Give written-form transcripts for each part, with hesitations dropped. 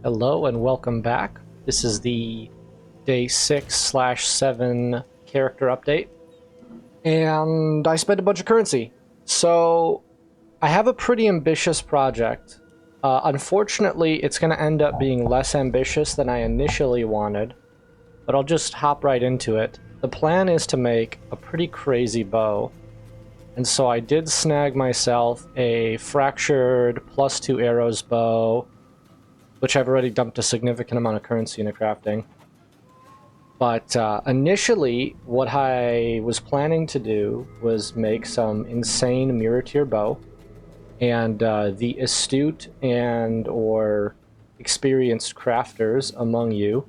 Hello and welcome back. This is the day 6/7 character update. And I spent a bunch of currency. So I have a pretty ambitious project. Unfortunately, it's going to end up being less ambitious than I initially wanted. But I'll just hop right into it. The plan is to make a pretty crazy bow. And so I did snag myself a fractured +2 arrows bow, which I've already dumped a significant amount of currency into crafting. But initially, what I was planning to do was make some insane mirror tier bow, and the astute and or experienced crafters among you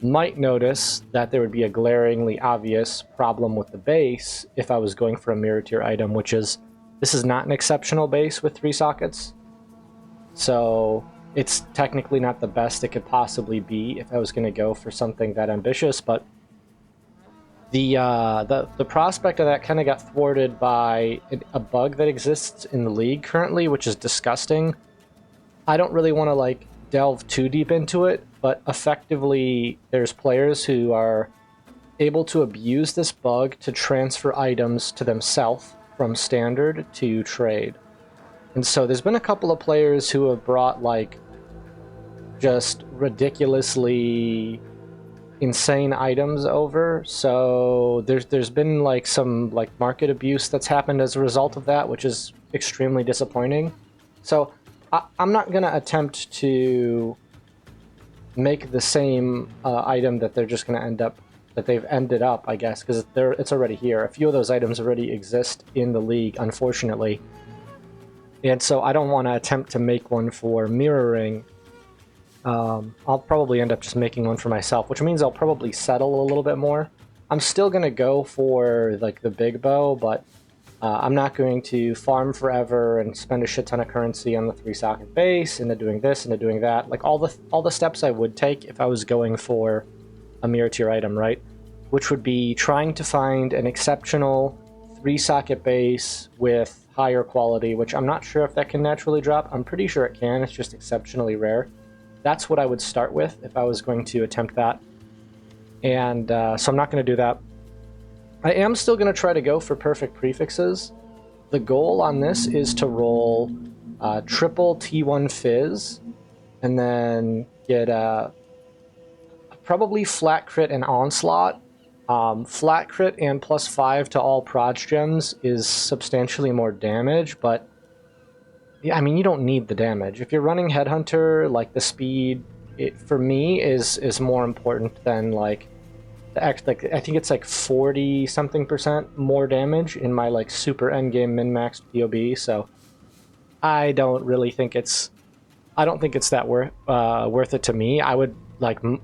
might notice that there would be a glaringly obvious problem with the base if I was going for a mirror tier item, which is, this is not an exceptional base with 3 sockets. So it's technically not the best it could possibly be if I was going to go for something that ambitious, but the prospect of that kind of got thwarted by a bug that exists in the league currently, which is disgusting. I don't really want to delve too deep into it, but effectively there's players who are able to abuse this bug to transfer items to themselves from standard to trade. And so there's been a couple of players who have brought just ridiculously insane items over. So there's been some market abuse that's happened as a result of that, which is extremely disappointing. So I'm not gonna attempt to make the same item that they're just gonna they've ended up, I guess, because it's already here. A few of those items already exist in the league, unfortunately. And so I don't want to attempt to make one for mirroring. I'll probably end up just making one for myself, which means I'll probably settle a little bit more. I'm still going to go for the big bow, but I'm not going to farm forever and spend a shit ton of currency on the 3 socket base into doing this, into doing that. All the steps I would take if I was going for a mirror tier item, right? Which would be trying to find an exceptional 3 socket base with higher quality, which I'm not sure if that can naturally drop. I'm pretty sure it can, it's just exceptionally rare. That's what I would start with if I was going to attempt that. And so I'm not going to do that. I am still going to try to go for perfect prefixes. The goal on this is to roll triple T1 Fizz, and then get probably flat crit and onslaught. Flat crit and +5 to all proj gems is substantially more damage, but yeah, I mean, you don't need the damage. If you're running Headhunter, the speed, for me, is more important than the X. I think it's 40-something% more damage in my super endgame min-maxed POB. So I don't really think it's that worth it to me. I would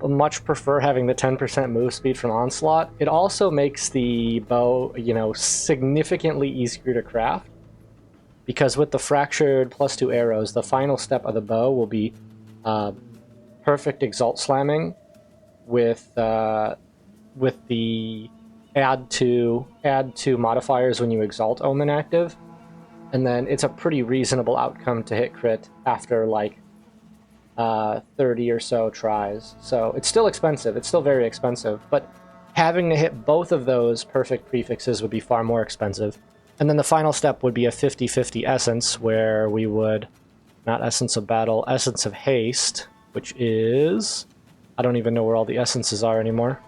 much prefer having the 10% move speed from Onslaught. It also makes the bow, significantly easier to craft, because with the fractured +2 arrows, the final step of the bow will be perfect exalt slamming with the add to modifiers when you exalt omen active, and then it's a pretty reasonable outcome to hit crit after 30 or so tries. So it's still expensive. It's still very expensive, but having to hit both of those perfect prefixes would be far more expensive. And then the final step would be a 50-50 essence, where we would, not Essence of Battle, Essence of Haste, which is, I don't even know where all the essences are anymore.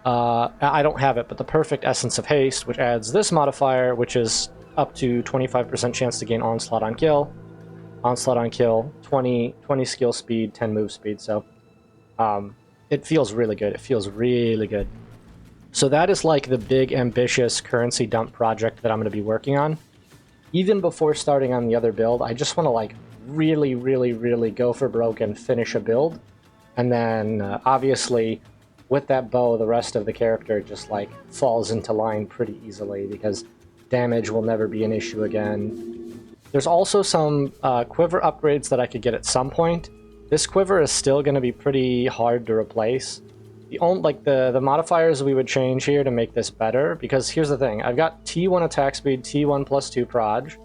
I don't have it, but the perfect Essence of Haste, which adds this modifier, which is up to 25% chance to gain Onslaught on kill. Onslaught on kill, 20 skill speed, 10 move speed, so it feels really good. It feels really good. So that is the big ambitious currency dump project that I'm going to be working on. Even before starting on the other build, I just want to really, really, really go for broke and finish a build. And then obviously with that bow, the rest of the character just falls into line pretty easily, because damage will never be an issue again. There's also some quiver upgrades that I could get at some point. This quiver is still going to be pretty hard to replace. The modifiers we would change here to make this better, because here's the thing. I've got T1 attack speed, T1 +2 proj,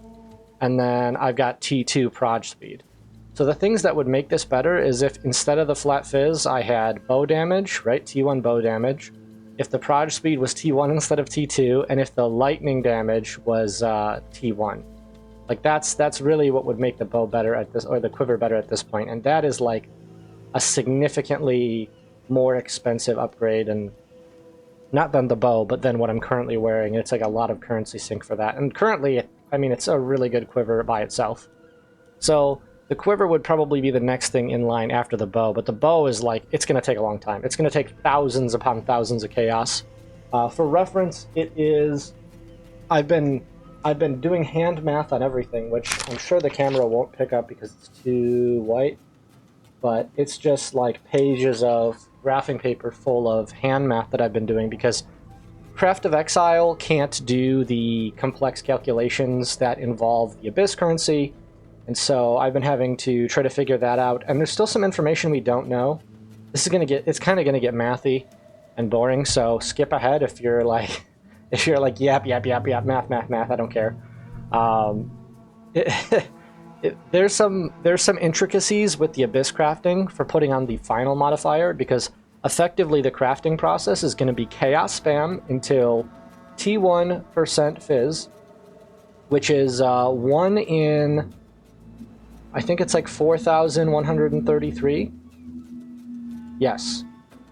and then I've got T2 proj speed. So the things that would make this better is if instead of the flat fizz, I had bow damage, right? T1 bow damage. If the proj speed was T1 instead of T2, and if the lightning damage was T1. Like that's really what would make the bow better at this, or the quiver better at this point. And that is like a significantly more expensive upgrade, and not than the bow, but than what I'm currently wearing. It's like a lot of currency sink for that. And currently, I mean, it's a really good quiver by itself. So the quiver would probably be the next thing in line after the bow, but the bow is like, it's going to take a long time. It's going to take thousands upon thousands of chaos. For reference, it is... I've been doing hand math on everything, which I'm sure the camera won't pick up because it's too white, but it's just like pages of graphing paper full of hand math that I've been doing, because Craft of Exile can't do the complex calculations that involve the Abyss currency, and so I've been having to try to figure that out, and there's still some information we don't know. This is it's kind of gonna get mathy and boring, so skip ahead if you're like yap, math, I don't care. There's some intricacies with the Abyss crafting for putting on the final modifier, because effectively the crafting process is going to be chaos spam until T1% fizz, which is 1 in, I think it's like 4,133. Yes.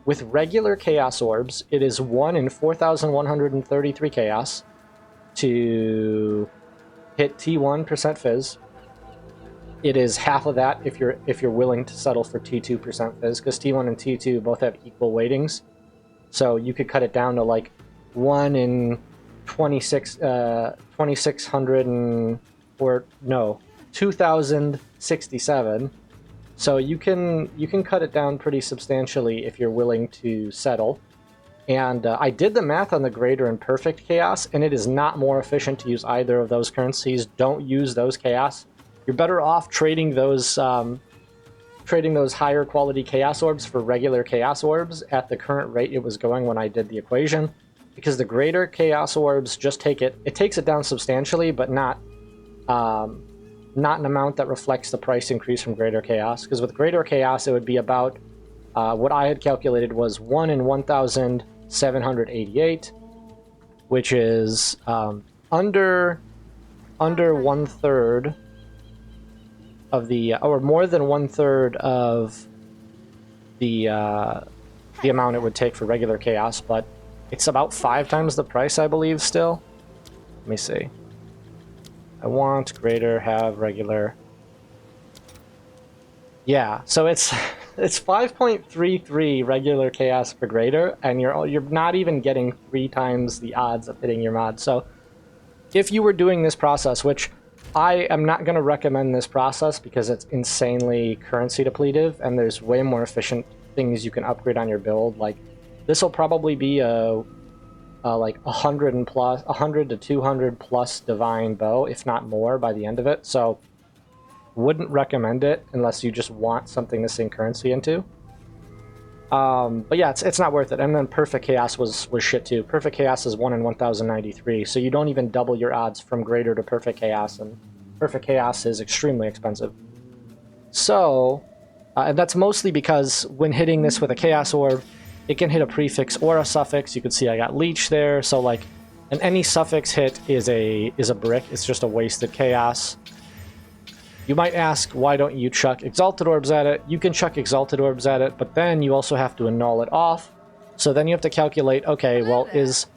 With regular chaos orbs, it is 1 in 4,133 chaos to hit T1% fizz. It is half of that if you're willing to settle for T2% fizz, because T1 and T2 both have equal weightings. So you could cut it down to like 1 in 2,600 and, or no, 2,067. So you can cut it down pretty substantially if you're willing to settle. And I did the math on the greater and perfect chaos, and it is not more efficient to use either of those currencies. Don't use those chaos. You're better off trading those higher quality chaos orbs for regular chaos orbs at the current rate it was going when I did the equation, because the greater chaos orbs just takes it down substantially, but not an amount that reflects the price increase from greater chaos. Because with greater chaos, it would be about what I had calculated was 1 in 1,788, which is under 1/3 of the, or more than 1/3 of the amount it would take for regular chaos, but it's about 5 times the price, I believe. Still, let me see. I want greater, have regular. Yeah, so it's 5.33 regular chaos for greater, and you're not even getting 3 times the odds of hitting your mod. So if you were doing this process, which I am not going to recommend this process because it's insanely currency depletive, and there's way more efficient things you can upgrade on your build. Like, this will probably be a like 100 to 200 plus divine bow, if not more, by the end of it. So wouldn't recommend it unless you just want something to sink currency into. But yeah, it's not worth it. And then perfect chaos was shit too. Perfect chaos is 1 in 1,093, so you don't even double your odds from greater to perfect chaos, and perfect chaos is extremely expensive. So, and that's mostly because when hitting this with a chaos orb, it can hit a prefix or a suffix. You can see I got leech there, so like, and any suffix hit is a brick. It's just a wasted chaos. You might ask, why don't you chuck Exalted Orbs at it? You can chuck Exalted Orbs at it, but then you also have to annul it off. So then you have to calculate, okay, well, is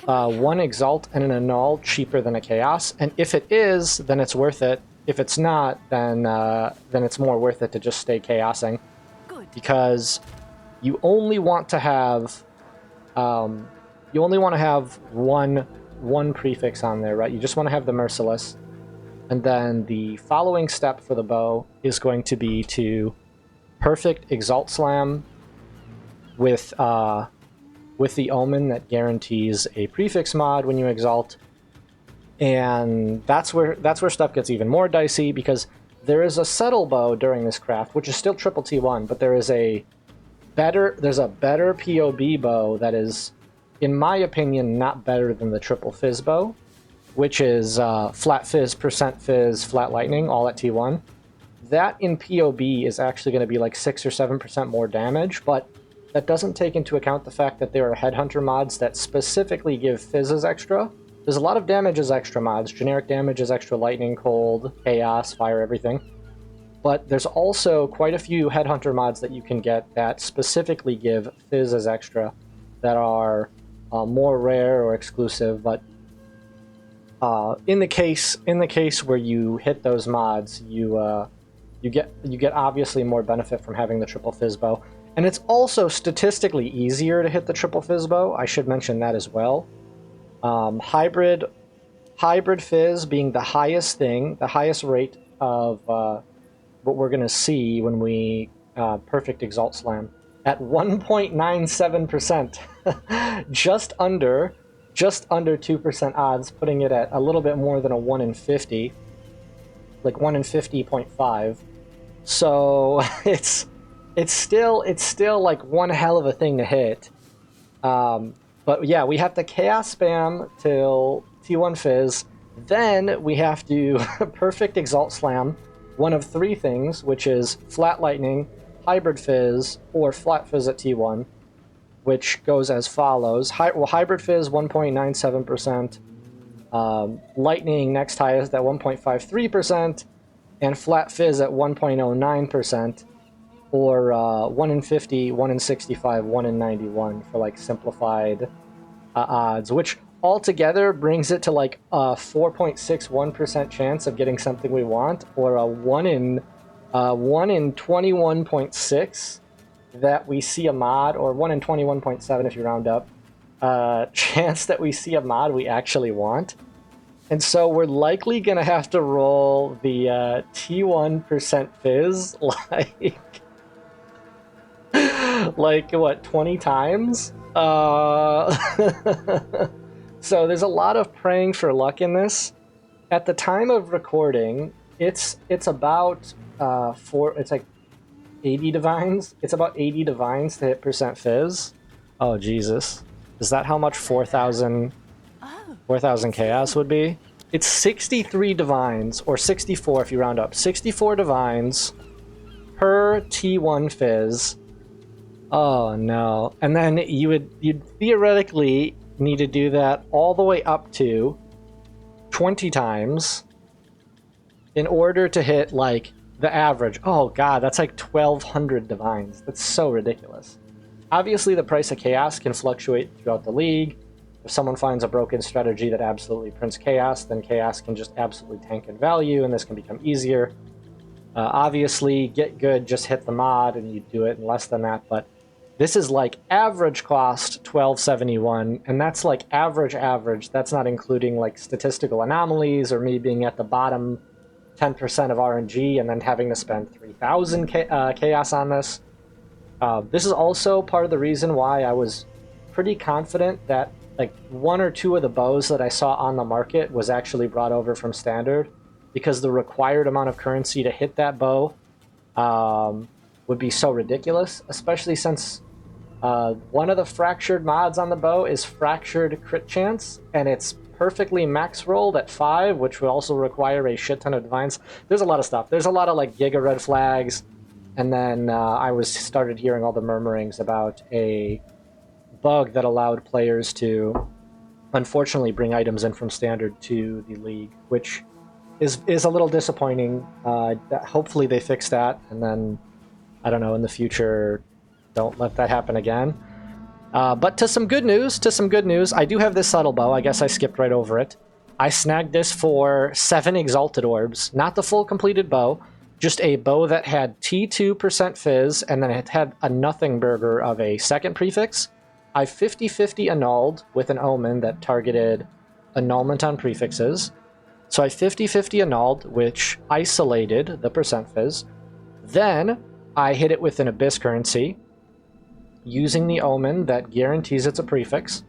1 Exalt and an annul cheaper than a Chaos? And if it is, then it's worth it. If it's not, then it's more worth it to just stay Chaosing. Good. Because you only want to have one prefix on there, right? You just want to have the Merciless. And then the following step for the bow is going to be to perfect Exalt Slam with the Omen that guarantees a prefix mod when you exalt. And that's where stuff gets even more dicey, because there is a settle bow during this craft, which is still triple T1, but there's a better POB bow that is, in my opinion, not better than the triple fizz bow, which is flat fizz, percent fizz, flat lightning, all at T1. that in POB is actually going to be like 6 or 7% more damage, but that doesn't take into account the fact that there are Headhunter mods that specifically give Fizz as extra. There's a lot of damage as extra mods. Generic damage is extra lightning, cold, chaos, fire, everything. But there's also quite a few Headhunter mods that you can get that specifically give Fizz as extra that are more rare or exclusive. But in the case where you hit those mods, you get obviously more benefit from having the triple Fizz bow. And it's also statistically easier to hit the triple Fizz bow. I should mention that as well. Hybrid Fizz being the highest thing, the highest rate of what we're going to see when we perfect Exalt Slam at 1.97%, just under 2% odds, putting it at a little bit more than a 1 in 50, like 1 in 50.5. So it's still like one hell of a thing to hit. But yeah, we have to Chaos Spam till T1 Fizz. Then we have to perfect Exalt Slam one of three things, which is Flat Lightning, Hybrid Fizz, or Flat Fizz at T1, which goes as follows. Hybrid Fizz 1.97%, Lightning next highest at 1.53%, and Flat Fizz at 1.09%. Or 1 in 50, 1 in 65, 1 in 91 for like simplified odds, which altogether brings it to like a 4.61% chance of getting something we want, or a 1 in 21.6 that we see a mod, or 1 in 21.7 if you round up, chance that we see a mod we actually want. And so we're likely going to have to roll the T1% Fizz like what, 20 times? So there's a lot of praying for luck in this. At the time of recording, it's about it's like 80 divines. It's about 80 divines to hit percent Fizz. Oh Jesus. Is that how much 4,000 chaos would be? It's 63 divines, or 64 if you round up. 64 divines per T1 Fizz. Oh no. And then you'd theoretically need to do that all the way up to 20 times in order to hit like the average. Oh god, that's like 1,200 divines. That's so ridiculous. Obviously the price of chaos can fluctuate throughout the league. If someone finds a broken strategy that absolutely prints chaos, then chaos can just absolutely tank in value, and this can become easier. Obviously, get good, just hit the mod, and you do it in less than that, but this is like average cost 1271, and that's like average. That's not including like statistical anomalies or me being at the bottom 10% of RNG and then having to spend 3,000 chaos on this. This is also part of the reason why I was pretty confident that like one or two of the bows that I saw on the market was actually brought over from standard, because the required amount of currency to hit that bow would be so ridiculous, especially since one of the fractured mods on the bow is fractured crit chance, and it's perfectly max rolled at 5, which would also require a shit ton of divines. There's a lot of stuff. There's a lot of like giga red flags, and then I started hearing all the murmurings about a bug that allowed players to unfortunately bring items in from standard to the league, which is a little disappointing. Hopefully they fix that, and then I don't know, in the future don't let that happen again. But to some good news, I do have this subtle bow. I guess I skipped right over it. I snagged this for 7 Exalted Orbs, not the full completed bow, just a bow that had T2% Fizz, and then it had a nothing burger of a second prefix. I 50-50 annulled with an omen that targeted annulment on prefixes. So I 50-50 annulled, which isolated the percent Fizz. Then I hit it with an Abyss currency, using the omen that guarantees it's a prefix.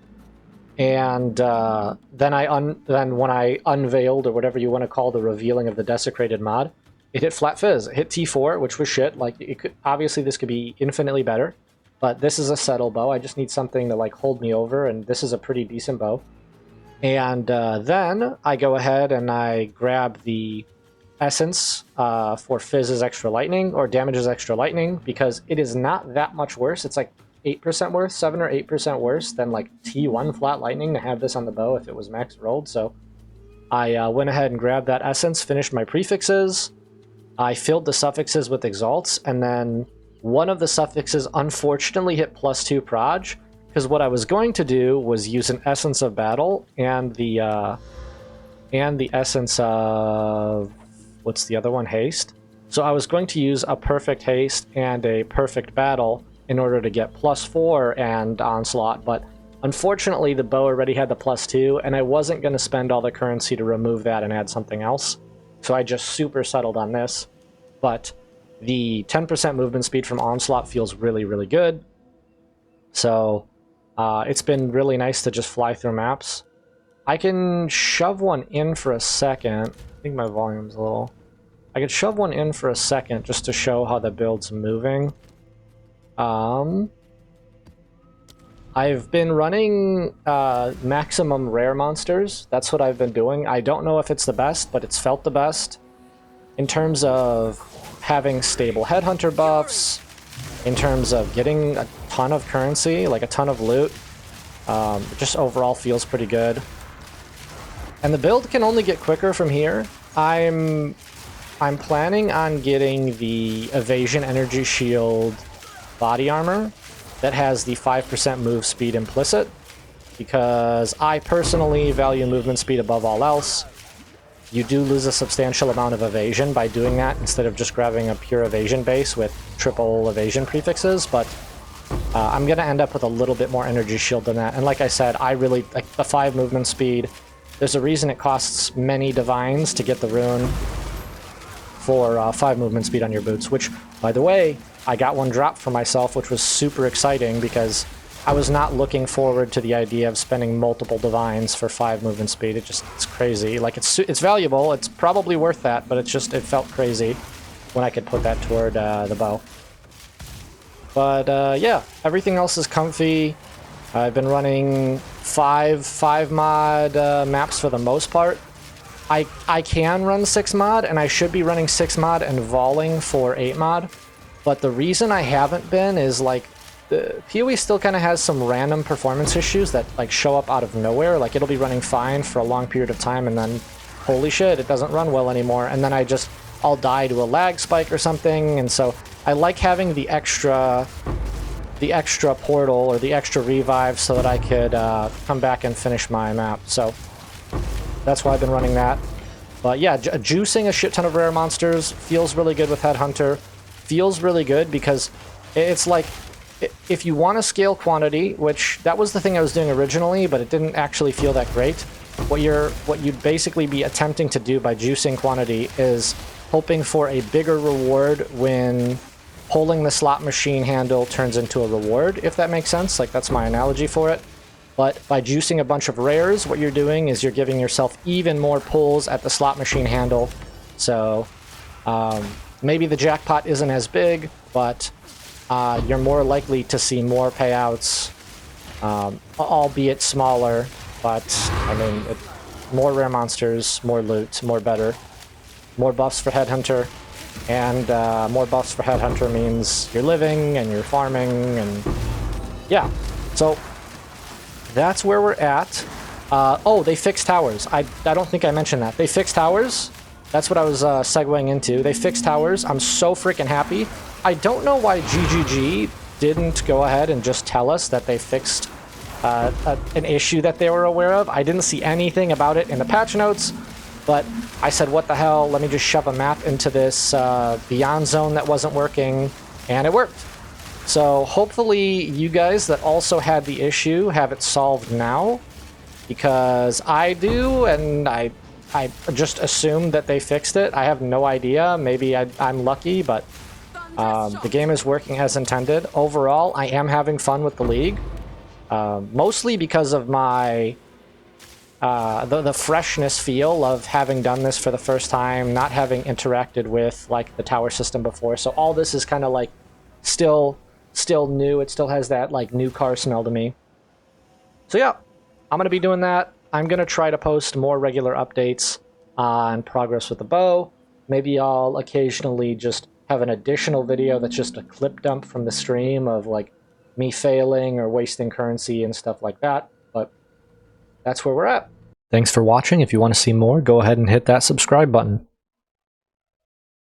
And then when I unveiled, or whatever you want to call the revealing of the desecrated mod, it hit flat Fizz. It hit T4, which was shit. Like, it could, obviously this could be infinitely better, but this is a settle bow. I just need something to like hold me over, and this is a pretty decent bow. And then I go ahead and I grab the essence for Fizz's extra lightning or damages extra lightning because it is not that much worse. It's like 8% worse, 7 or 8% worse than like T1 flat lightning to have this on the bow if it was max rolled. So I went ahead and grabbed that essence, finished my prefixes. I filled the suffixes with exalts, and then one of the suffixes unfortunately hit +2 proj, because what I was going to do was use an essence of battle and the essence of, what's the other one, haste. So I was going to use a perfect haste and a perfect battle in order to get +4 and onslaught, but unfortunately the bow already had the +2, and I wasn't going to spend all the currency to remove that and add something else. So I just super settled on this. But the 10% movement speed from onslaught feels really, really good. So it's been really nice to just fly through maps. I can shove one in for a second. I think my volume's a little... I could shove one in for a second just to show how the build's moving. I've been running maximum rare monsters. That's what I've been doing. I don't know if it's the best, but it's felt the best. In terms of having stable headhunter buffs, in terms of getting a ton of currency, like a ton of loot, it just overall feels pretty good. And the build can only get quicker from here. I'm planning on getting the evasion energy shield body armor that has the 5% move speed implicit, because I personally value movement speed above all else. You do lose a substantial amount of evasion by doing that instead of just grabbing a pure evasion base with triple evasion prefixes, but I'm going to end up with a little bit more energy shield than that. And like I said, I really like the 5 movement speed. There's a reason it costs many divines to get the rune for 5 movement speed on your boots, which, by the way, I got one drop for myself, which was super exciting because I was not looking forward to the idea of spending multiple divines for 5 movement speed. It's crazy. Like, it's valuable. It's probably worth that, but it felt crazy when I could put that toward the bow. But yeah, everything else is comfy. I've been running 5 mod maps for the most part. I can run 6 mod, and I should be running 6 mod and voling for 8 mod. But the reason I haven't been is, like, the PoE still kind of has some random performance issues that, like, show up out of nowhere. Like, it'll be running fine for a long period of time, and then, holy shit, it doesn't run well anymore. And then I'll die to a lag spike or something. And so I like having the extra portal or the extra revive so that I could come back and finish my map. So that's why I've been running that. But yeah, juicing a shit ton of rare monsters feels really good with Headhunter. Feels really good because it's like, if you want to scale quantity, which that was the thing I was doing originally, but it didn't actually feel that great, what you'd basically be attempting to do by juicing quantity is hoping for a bigger reward when pulling the slot machine handle turns into a reward, if that makes sense. Like, that's my analogy for it. But by juicing a bunch of rares, what you're doing is you're giving yourself even more pulls at the slot machine handle. So maybe the jackpot isn't as big, but you're more likely to see more payouts, albeit smaller. But, I mean, more rare monsters, more loot, more better. More buffs for Headhunter. And more buffs for Headhunter means you're living and you're farming, and yeah. So that's where we're at. Oh, they fixed towers. I don't think I mentioned that. They fixed towers. That's what I was segueing into. They fixed towers. I'm so freaking happy. I don't know why GGG didn't go ahead and just tell us that they fixed an issue that they were aware of. I didn't see anything about it in the patch notes, but I said, what the hell, let me just shove a map into this Beyond Zone that wasn't working, and it worked. So hopefully you guys that also had the issue have it solved now, because I do, and I just assumed that they fixed it. I have no idea. Maybe I'm lucky, but the game is working as intended. Overall, I am having fun with the league, mostly because of my the freshness feel of having done this for the first time, not having interacted with like the tower system before. So all this is kind of like still new. It still has that like new car smell to me. So yeah, I'm gonna be doing that. I'm gonna try to post more regular updates on progress with the bow. Maybe I'll occasionally just have an additional video that's just a clip dump from the stream of like me failing or wasting currency and stuff like that. But that's where we're at. Thanks for watching. If you want to see more, go ahead and hit that subscribe button.